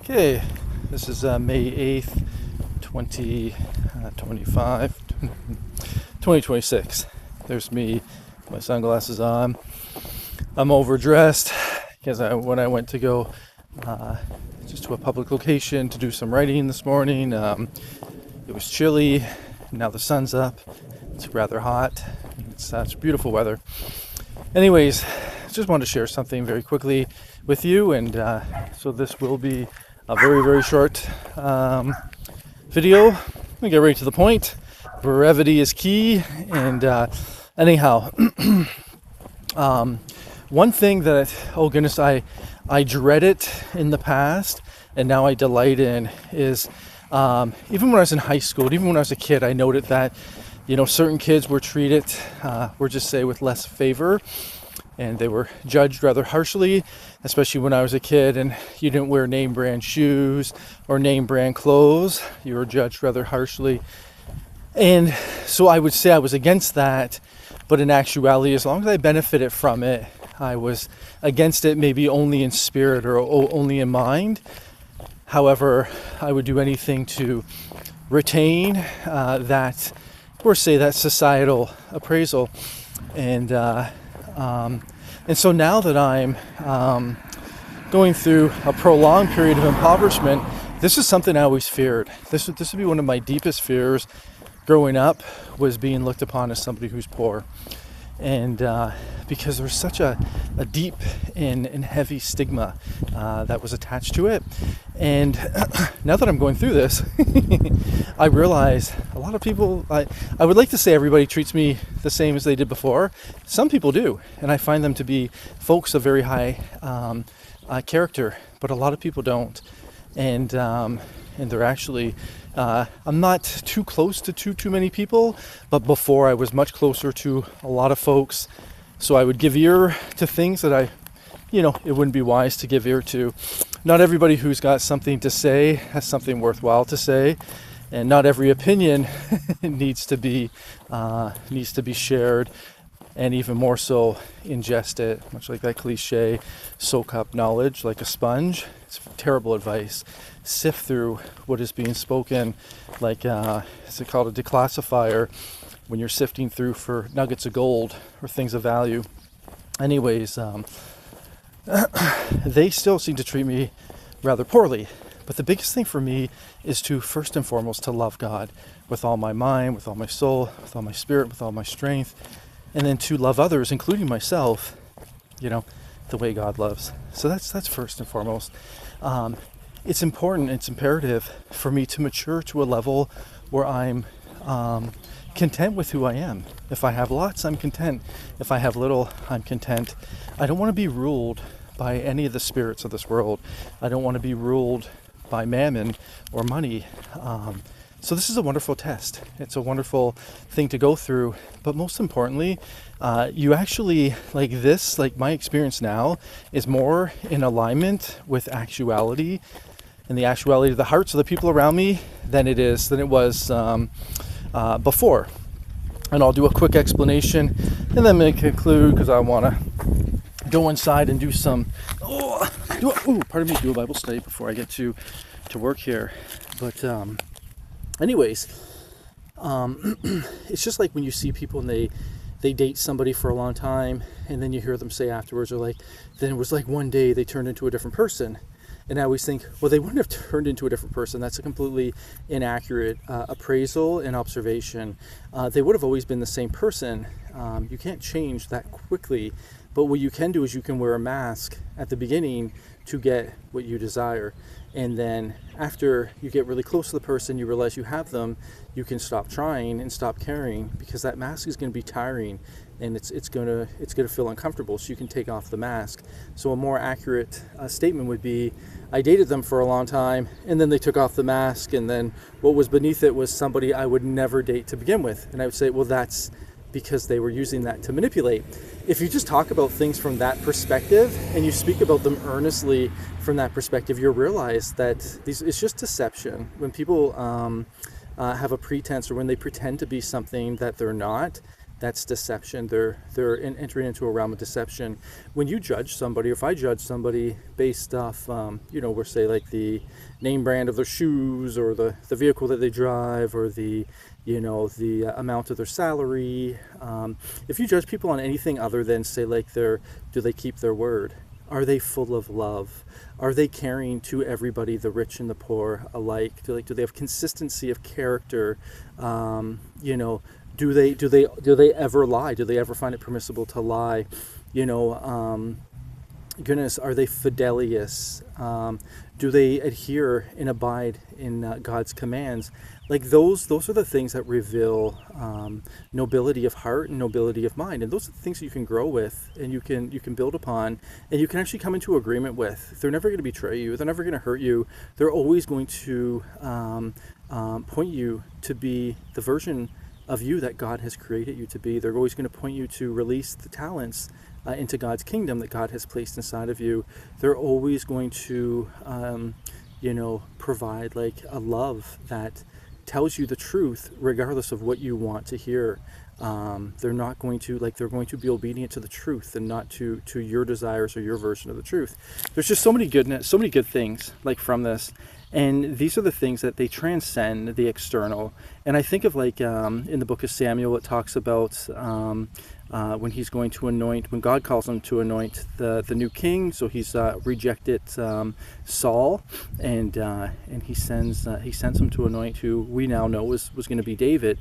Okay, this is May 8th, 2026. There's me, my sunglasses on. I'm overdressed because when I went to go just to a public location to do some writing this morning, it was chilly. Now the sun's up. It's rather hot. It's beautiful weather. Anyways, just wanted to share something very quickly with you, and so this will be a very, very short video. Let me get right to the point. Brevity is key. And anyhow, one thing that, oh goodness, I dread it in the past, and now I delight in is even when I was in high school, even when I was a kid, I noted that certain kids were treated, we'll just say, with less favor. And they were judged rather harshly, especially when I was a kid and you didn't wear name brand shoes or name brand clothes. You were judged rather harshly. And so I would say I was against that, but in actuality, as long as I benefited from it, I was against it, maybe only in spirit or only in mind. However, I would do anything to retain that, or say that societal appraisal. And so now that I'm going through a prolonged period of impoverishment, this is something I always feared. This would be one of my deepest fears growing up, was being looked upon as somebody who's poor. And because there's such a deep and heavy stigma that was attached to it. And now that I'm going through this, I realize a lot of people, I would like to say everybody treats me the same as they did before. Some people do, and I find them to be folks of very high character, but a lot of people don't. And they're actually, I'm not too close to too many people, but before I was much closer to a lot of folks. So I would give ear to things that it wouldn't be wise to give ear to. Not everybody who's got something to say has something worthwhile to say, and not every opinion needs to be shared, and even more so ingested, much like that cliche, soak up knowledge like a sponge. It's terrible advice. Sift through what is being spoken, like is it called a declassifier, when you're sifting through for nuggets of gold or things of value. Anyways, they still seem to treat me rather poorly. But the biggest thing for me is to, first and foremost, to love God with all my mind, with all my soul, with all my spirit, with all my strength, and then to love others, including myself, the way God loves. So that's first and foremost. It's important, it's imperative for me to mature to a level where I'm content with who I am. If I have lots, I'm content. If I have little, I'm content. I don't want to be ruled by any of the spirits of this world. I don't want to be ruled by mammon or money. So this is a wonderful test. It's a wonderful thing to go through. But most importantly, you actually, like my experience now is more in alignment with actuality and the actuality of the hearts of the people around me than it was before. And I'll do a quick explanation and then I'm going to conclude, because I want to go inside and do a Bible study before I get to work here. But anyways, it's just like when you see people and they date somebody for a long time, and then you hear them say afterwards, then it was like one day they turned into a different person. And I always think, well, they wouldn't have turned into a different person. That's a completely inaccurate appraisal and observation. They would have always been the same person. You can't change that quickly. But what you can do is you can wear a mask at the beginning to get what you desire. And then after you get really close to the person, you realize you have them, you can stop trying and stop caring, because that mask is going to be tiring and it's going to feel uncomfortable. So you can take off the mask. So a more accurate statement would be, I dated them for a long time and then they took off the mask, and then what was beneath it was somebody I would never date to begin with. And I would say, well, that's because they were using that to manipulate. If you just talk about things from that perspective and you speak about them earnestly from that perspective, you'll realize that it's just deception. When people have a pretense, or when they pretend to be something that they're not, that's deception. They're entering into a realm of deception. When you judge somebody, or if I judge somebody based off, we're say like the name brand of their shoes, or the vehicle that they drive, or the amount of their salary. If you judge people on anything other than say like do they keep their word? Are they full of love? Are they caring to everybody, the rich and the poor alike? Do they have consistency of character? Do they ever lie? Do they ever find it permissible to lie? Goodness, are they fidelious? Do they adhere and abide in God's commands? Like those are the things that reveal nobility of heart and nobility of mind, and those are the things that you can grow with, and you can build upon, and you can actually come into agreement with. They're never going to betray you. They're never going to hurt you. They're always going to point you to be the version of you that God has created you to be. They're always going to point you to release the talents into God's kingdom that God has placed inside of you. They're always going to, provide like a love that tells you the truth regardless of what you want to hear. They're going to be obedient to the truth and not to your desires or your version of the truth. There's just so many good things like from this. And these are the things that they transcend the external. And I think of like in the book of Samuel, it talks about when he's going to anoint, when God calls him to anoint the new king. So he's rejected Saul, and he sends him to anoint who we now know was going to be David.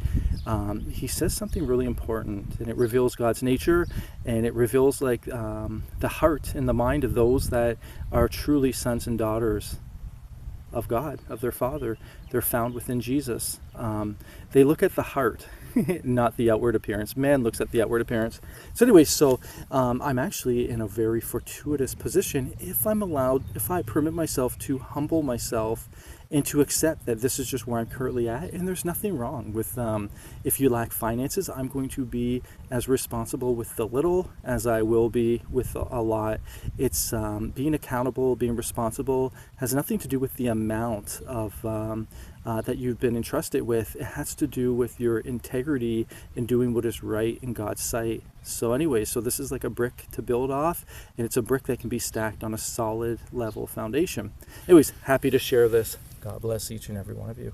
He says something really important, and it reveals God's nature, and it reveals like the heart and the mind of those that are truly sons and daughters of God, of their Father. They're found within Jesus. They look at the heart, not the outward appearance. Man looks at the outward appearance. So anyway, I'm actually in a very fortuitous position if I permit myself to humble myself and to accept that this is just where I'm currently at, and there's nothing wrong with if you lack finances. I'm going to be as responsible with the little as I will be with a lot. It's being accountable, being responsible has nothing to do with the amount of that you've been entrusted with. It has to do with your integrity in doing what is right in God's sight. So anyway, this is like a brick to build off, and it's a brick that can be stacked on a solid level foundation. Anyways, happy to share this. God bless each and every one of you.